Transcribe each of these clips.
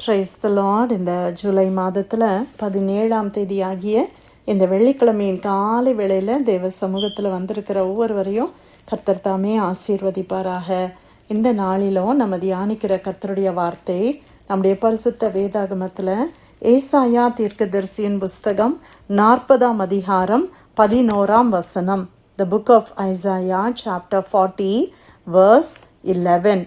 Price தி Lord. இந்த ஜூலை மாதத்தில் 17ஆம் தேதி ஆகிய இந்த வெள்ளிக்கிழமையின் காலை வேளையில் தேவ சமூகத்தில் வந்திருக்கிற ஒவ்வொருவரையும் கர்த்தர் தாமே ஆசீர்வதிப்பாராக. இந்த நாளிலும் நம்ம தியானிக்கிற கர்த்தருடைய வார்த்தை நம்முடைய பரிசுத்த வேதாகமத்தில் ஏசாயா தீர்க்கதரிசியின் புஸ்தகம் 40ஆம் அதிகாரம் 11ஆம் வசனம். The book of Isaiah chapter 40 verse 11.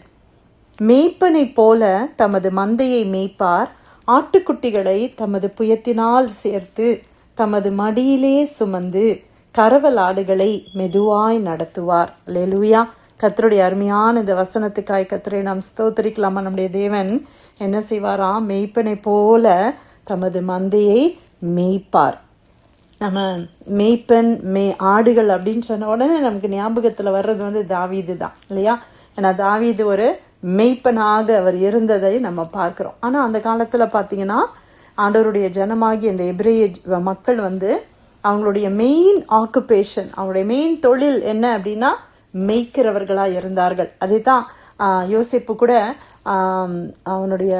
மேய்ப்பனை போல தமது மந்தையை மேய்ப்பார், ஆட்டுக்குட்டிகளை தமது புயத்தினால் சேர்த்து தமது மடியிலே சுமந்து கரவல் ஆடுகளை மெதுவாய் நடத்துவார். அல்லேலூயா. கர்த்தருடைய அருமையான இந்த வசனத்துக்காய் கர்த்தரை நாம் ஸ்தோத்திரிக்கலாமா? நம்முடைய தேவன் என்ன செய்வாராம்? மேய்ப்பனை போல தமது மந்தையை மேய்ப்பார். நம்ம மேய்ப்பன் ஆடுகள் அப்படின்னு சொன்ன உடனே நமக்கு ஞாபகத்தில் வர்றது தாவீது தான் இல்லையா? ஏன்னா தாவீது ஒரு மெய்ப்பனாக அவர் இருந்ததை நம்ம பார்க்கிறோம். ஆனால் அந்த காலத்தில் பார்த்தீங்கன்னா ஆண்டவருடைய ஜனமாகி இந்த எபிரேய மக்கள் அவங்களுடைய மெயின் ஆக்குபேஷன், அவங்களுடைய மெயின் தொழில் என்ன அப்படின்னா மெய்க்கிறவர்களாக இருந்தார்கள். அதை தான் யோசேப்பு கூட அவனுடைய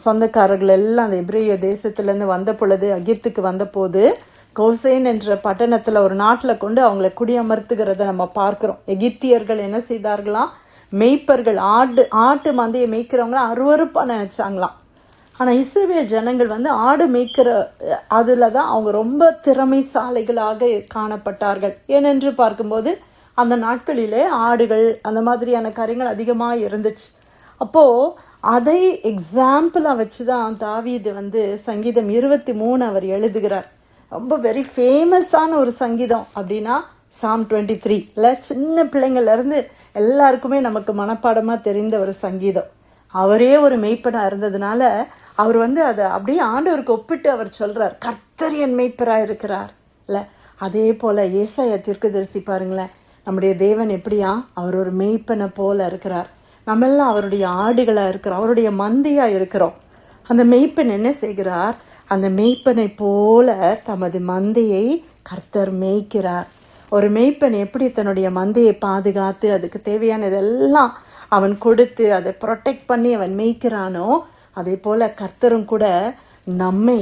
சொந்தக்காரர்கள் எல்லாம் அந்த எபிரேய தேசத்திலேருந்து வந்த பொழுது, எகிப்துக்கு வந்த போது கோசேன் என்ற பட்டணத்தில் ஒரு நாட்டில் கொண்டு அவங்களை குடியமர்த்துகிறத நம்ம பார்க்கிறோம். எகிப்தியர்கள் என்ன செய்தார்களாம்? மெய்ப்பர்கள், ஆட்டு மந்தையை மேய்க்கிறவங்களாம் அருவருப்பா நினைச்சாங்களாம். ஆனால் இஸ்ரவேல் ஜனங்கள் ஆடு மேய்க்கிற அதில் தான் அவங்க ரொம்ப திறமைசாலிகளாக காணப்பட்டார்கள். ஏனென்று பார்க்கும்போது அந்த நாட்களிலே ஆடுகள் அந்த மாதிரியான காரியங்கள் அதிகமாக இருந்துச்சு. அப்போது அதை எக்ஸாம்பிளாக வச்சு தான் தாவீது சங்கீதம் 23 அவர் எழுதுகிறார். ரொம்ப வெரி ஃபேமஸான ஒரு சங்கீதம் அப்படின்னா Psalm 23 இல்லை, சின்ன பிள்ளைங்கள்லேருந்து எல்லாருக்குமே நமக்கு மனப்பாடமாக தெரிந்த ஒரு சங்கீதம். அவரே ஒரு மெய்ப்பனாக இருந்ததுனால அவர் அதை அப்படியே ஆண்டவருக்கு ஒப்பிட்டு அவர் சொல்கிறார், கர்த்தர் என் மெய்ப்பராக இருக்கிறார் இல்லை. அதே போல் ஏசாயா தீர்க்கதரிசி பாருங்களேன், நம்முடைய தேவன் எப்படியா? அவர் ஒரு மெய்ப்பனை போல இருக்கிறார். நம்மெல்லாம் அவருடைய ஆடுகளாக இருக்கிறோம், அவருடைய மந்தையாக இருக்கிறோம். அந்த மெய்ப்பன் என்ன செய்கிறார்? அந்த மெய்ப்பனை போல தமது மந்தையை கர்த்தர் மேய்க்கிறார். ஒரு மேய்ப்பன் எப்படி தன்னுடைய மந்தையை பாதுகாத்து அதுக்கு தேவையானதெல்லாம் அவன் கொடுத்து அதை ப்ரொடெக்ட் பண்ணி அவன் மேய்க்கிறானோ, அதே போல் கர்த்தரும் கூட நம்மை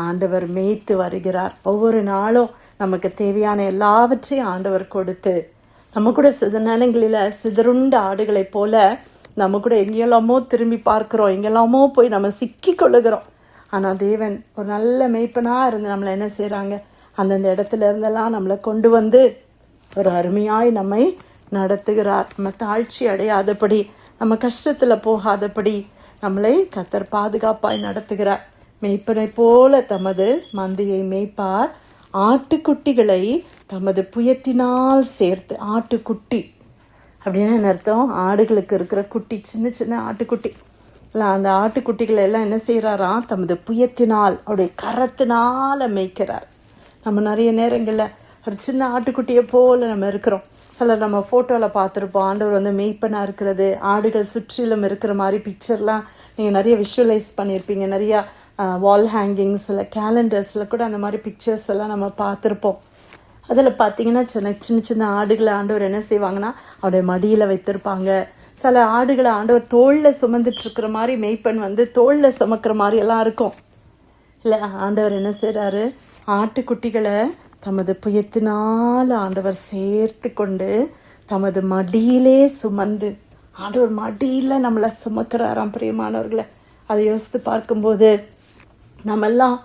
ஆண்டவர் மேய்த்து வருகிறார். ஒவ்வொரு நாளும் நமக்கு தேவையான எல்லாவற்றையும் ஆண்டவர் கொடுத்து, நம்ம கூட சில நேரங்களில் சிதறுண்ட ஆடுகளை போல நம்ம கூட எங்கெல்லாமோ திரும்பி பார்க்குறோம், எங்கெல்லாமோ போய் நம்ம சிக்கி கொள்ளுகிறோம். ஆனால் தேவன் ஒரு நல்ல மேய்ப்பனாக இருந்து நம்மளை என்ன செய்கிறாங்க? அந்தந்த இடத்துல இருந்தெல்லாம் நம்மளை கொண்டு ஒரு அருமையாய் நம்மை நடத்துகிறார். நம்ம தாழ்ச்சி அடையாதபடி, நம்ம கஷ்டத்தில் போகாதபடி நம்மளை கர்த்தர் பாதுகாப்பாய் நடத்துகிறார். மேய்ப்பனை போல தமது மந்தையை மேய்ப்பார், ஆட்டுக்குட்டிகளை தமது புயத்தினால் சேர்த்து. ஆட்டுக்குட்டி அப்படின்னு என்ன அர்த்தம்? ஆடுகளுக்கு இருக்கிற குட்டி, சின்ன சின்ன ஆட்டுக்குட்டி இல்லை, அந்த ஆட்டுக்குட்டிகளை எல்லாம் என்ன செய்கிறாராம்? தமது புயத்தினால், அவருடைய கரத்தினால் மேய்க்கிறார். நம்ம நிறைய நேரங்களில் ஒரு சின்ன ஆட்டுக்குட்டியை போல் நம்ம இருக்கிறோம். சிலர் நம்ம ஃபோட்டோவில் பார்த்துருப்போம், ஆண்டவர் மெய்ப்பனாக இருக்கிறது, ஆடுகள் சுற்றிலும் இருக்கிற மாதிரி பிக்சர்லாம் நீங்கள் நிறைய விஷுவலைஸ் பண்ணியிருப்பீங்க. நிறையா வால் ஹேங்கிங்ஸ் இல்லை கேலண்டர்ஸில் கூட அந்த மாதிரி பிக்சர்ஸ் எல்லாம் நம்ம பார்த்துருப்போம். அதில் பார்த்தீங்கன்னா சின்ன சின்ன ஆடுகளை ஆண்டவர் என்ன செய்வாங்கன்னா அவருடைய மடியில் வைத்திருப்பாங்க. சில ஆடுகளை ஆண்டவர் தோளில் சுமந்துட்டு இருக்கிற மாதிரி, மெய்ப்பன் தோளில் சுமக்கிற மாதிரி எல்லாம் இருக்கும் இல்லை. ஆண்டவர் என்ன செய்கிறாரு? ஆட்டுக்குட்டிகளை தமது புயத்தினால் ஆண்டவர் சேர்த்து கொண்டு தமது மடியிலே சுமந்து, ஆண்டவர் மடியில் நம்மளை சுமக்கிறாராம். பிரியமானவர்களை, அதை யோசித்து பார்க்கும்போது நம்மெல்லாம்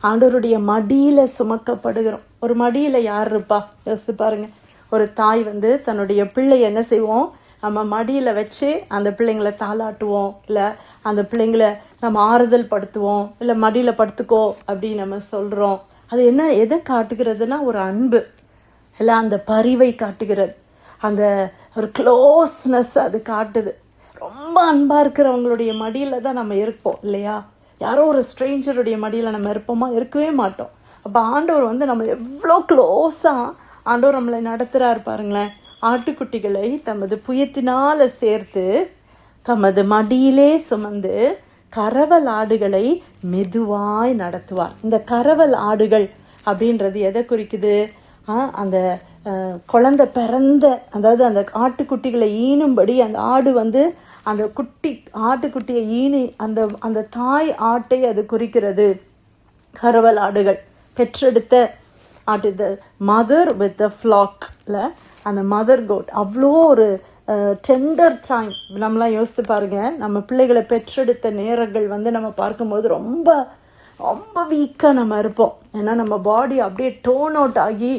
ஆண்டவருடைய மடியில் சுமக்கப்படுகிறோம். ஒரு மடியில் யார் இருப்பா? யோசித்து பாருங்க. ஒரு தாய் தன்னுடைய பிள்ளை என்ன செய்வோம்? நம்ம மடியில் வச்சு அந்த பிள்ளைங்களை தாளாட்டுவோம், இல்லை அந்த பிள்ளைங்களை நம்ம ஆறுதல் படுத்துவோம், இல்லை மடியில் படுத்துக்கோ அப்படின்னு நம்ம சொல்கிறோம். அது என்ன, எதை காட்டுகிறதுனா ஒரு அன்பு இல்லை, அந்த பரிவை காட்டுகிறது, அந்த ஒரு க்ளோஸ்னஸ் அது காட்டுது. ரொம்ப அன்பாக இருக்கிறவங்களுடைய மடியில் தான் நம்ம இருப்போம் இல்லையா? யாரோ ஒரு ஸ்ட்ரேஞ்சருடைய மடியில் நம்ம இருப்போமா? இருக்கவே மாட்டோம். அப்போ ஆண்டவர் நம்ம எவ்வளோ க்ளோஸாக ஆண்டவர் நம்மளை நடத்துகிறாரு பாருங்களேன். ஆட்டுக்குட்டிகளை தமது புயத்தினால் சேர்த்து தமது மடியிலே சுமந்து கரவல் ஆடுகளை மெதுவாய் நடத்துவார். இந்த கரவல் ஆடுகள் அப்படின்றது எதை குறிக்குது? அந்த குழந்தை பிறந்த, அதாவது அந்த ஆட்டுக்குட்டிகளை ஈனும்படி அந்த ஆடு அந்த ஆட்டுக்குட்டியை அந்த அந்த தாய் ஆட்டை அது குறிக்கிறது. கறவல் ஆடுகள் பெற்றெடுத்த ஆட்டு, த மதர் வித் த ஃப்ளாக்ல அந்த மதர் கோட் அவ்வளோ ஒரு டெண்டர் டைம். நம்மளாம் யோசித்து பாருங்க, நம்ம பிள்ளைகளை பெற்றெடுத்த நேரங்கள் நம்ம பார்க்கும்போது ரொம்ப ரொம்ப வீக்காக நம்ம இருப்போம். ஏன்னா நம்ம பாடி அப்படியே டோன் அவுட் ஆகி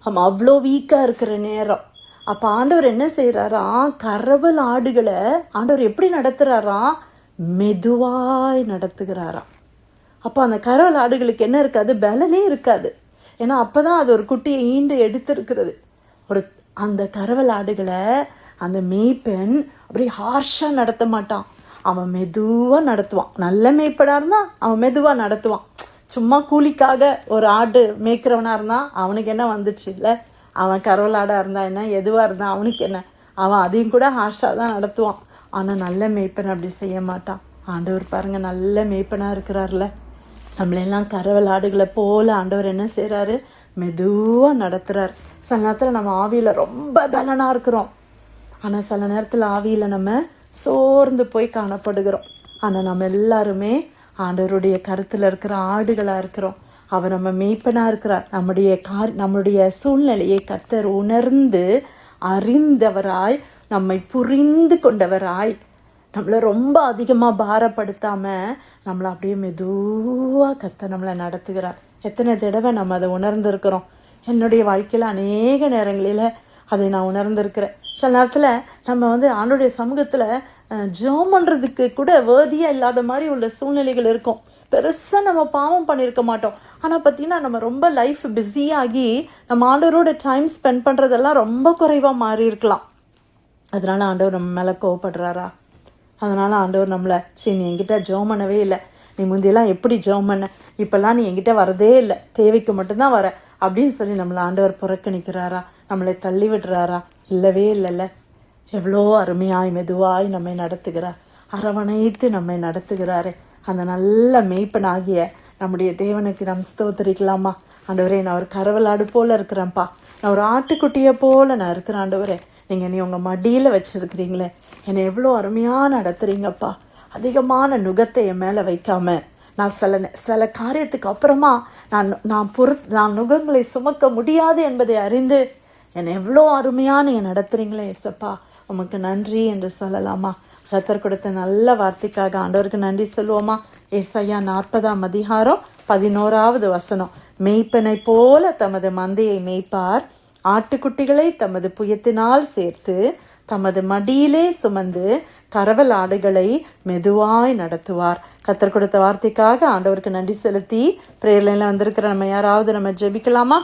நம்ம அவ்வளோ வீக்காக இருக்கிற நேரம். அப்போ ஆண்டவர் என்ன செய்கிறாரா, கறவல் ஆடுகளை ஆண்டவர் எப்படி நடத்துகிறாராம், மெதுவாய் நடத்துகிறாராம். அப்போ அந்த கறவல் ஆடுகளுக்கு என்ன இருக்காது, பலனே இருக்காது. ஏன்னா அப்போ தான் அது ஒரு குட்டியை ஈண்டு எடுத்திருக்கிறது. அந்த கறவல் ஆடுகளை அந்த மேய்ப்பெண் அப்படியே ஹார்ஷாக நடத்த மாட்டான், அவன் மெதுவாக நடத்துவான். நல்ல மேய்ப்பனாக இருந்தால் அவன் மெதுவாக நடத்துவான். சும்மா கூலிக்காக ஒரு ஆடு மேய்க்கிறவனாக இருந்தால் அவனுக்கு என்ன வந்துச்சு இல்லை, அவன் கறவல் ஆடாக இருந்தா என்ன, எதுவாக இருந்தால் அவனுக்கு என்ன, அவன் அதையும் கூட ஹார்ஷாக தான் நடத்துவான். ஆனால் நல்ல மேய்ப்பன் அப்படி செய்ய மாட்டான். ஆண்டவர் பாருங்கள், நல்ல மேய்ப்பனாக இருக்கிறார்ல. நம்மளெல்லாம் கறவல் ஆடுகளை போல ஆண்டவர் என்ன செய்கிறாரு, மெதுவாக நடத்துகிறார். சில நேரத்தில் நம்ம ஆவியில் ரொம்ப பலனாக இருக்கிறோம், ஆனால் சில நேரத்தில் ஆவியில் நம்ம சோர்ந்து போய் காணப்படுகிறோம். ஆனால் நம்ம எல்லாருமே ஆண்டவருடைய கருத்தில் இருக்கிற ஆடுகளாக இருக்கிறோம். அவர் நம்ம மேய்ப்பனாக இருக்கிறார். நம்முடைய சூழ்நிலையை கர்த்தர் உணர்ந்து அறிந்தவராய், நம்மை புரிந்து கொண்டவராய், நம்மளை ரொம்ப அதிகமாக பாரப்படுத்தாமல் நம்மளை அப்படியே மெதுவாக கர்த்தர் நம்மளை நடத்துகிறார். எத்தனை தடவை நம்ம அதை உணர்ந்திருக்கிறோம். என்னுடைய வாழ்க்கையில் அநேக நேரங்களில் அதை நான் உணர்ந்திருக்கிறேன். சில நேரத்தில் நம்ம ஆண்டவருடைய சமூகத்தில் ஜெபம் பண்ணுறதுக்கு கூட வேர்தியாக இல்லாத மாதிரி உள்ள சூழ்நிலைகள் இருக்கும். பெருசாக நம்ம பாவம் பண்ணியிருக்க மாட்டோம். ஆனால் பார்த்தீங்கன்னா நம்ம ரொம்ப லைஃப் பிஸியாகி நம்ம ஆண்டவரோட டைம் ஸ்பெண்ட் பண்ணுறதெல்லாம் ரொம்ப குறைவாக மாறி இருக்கலாம். அதனால் ஆண்டவர் நம்ம மேலே கோவப்படுறாரா? அதனால் ஆண்டவர் நம்மளை நீ என்கிட்ட ஜெபம் பண்ணவே இல்லை, நீ முந்தியெல்லாம் எப்படி ஜெபம் பண்ண, இப்போல்லாம் நீ என்கிட்ட வரதே இல்லை, தேவைக்கு மட்டும்தான் வர அப்படின்னு சொல்லி நம்மளை ஆண்டவர் புறக்கணிக்கிறாரா, நம்மளை தள்ளி விடுறாரா? இல்லவே இல்லைல்ல. எவ்வளோ அருமையாய் மெதுவாய் நம்மை நடத்துகிறார், அரவணைத்து நம்மை நடத்துகிறாரு. அந்த நல்ல மேய்ப்பனாகிய நம்முடைய தேவனுக்கு நாம் ஸ்தோத்திரிக்கலாமா? ஆண்டவரே, நான் ஒரு கறவலாடு போல இருக்கிறேன்ப்பா, நான் ஒரு ஆட்டுக்குட்டியை போல நான் இருக்கிறேன். ஆண்டவரே, நீங்கள் நீ உங்கள் மடியில் வச்சிருக்கிறீங்களே, என்னை எவ்வளோ அருமையாக நடத்துறீங்கப்பா. அதிகமான நுகத்தை என் மேலே வைக்காம நான் சில காரியத்துக்கு அப்புறமா நான் நுகங்களை சுமக்க முடியாது என்பதை அறிந்து என்னை எவ்வளோ அருமையாக நீங்கள் நடத்துறீங்களே ஏசப்பா, உமக்கு நன்றி என்று சொல்லலாமா? கர்த்தர் கொடுத்த நல்ல வார்த்தைக்காக ஆண்டவருக்கு நன்றி சொல்லுவோமா? ஏசாயா 40ஆம் அதிகாரம் 11வது வசனம். மேய்ப்பனை போல தமது மந்தையை மேய்ப்பார், ஆட்டுக்குட்டிகளை தமது புயத்தினால் சேர்த்து தமது மடியிலே சுமந்து கறவல் ஆடுகளை மெதுவாய் நடத்துவார். கர்த்தர் கொடுத்த வார்த்தைக்காக ஆண்டவருக்கு நன்றி செலுத்தி பிரேயர்லைன்ல வந்திருக்கிற நம்ம யாராவது நம்ம ஜெபிக்கலாமா?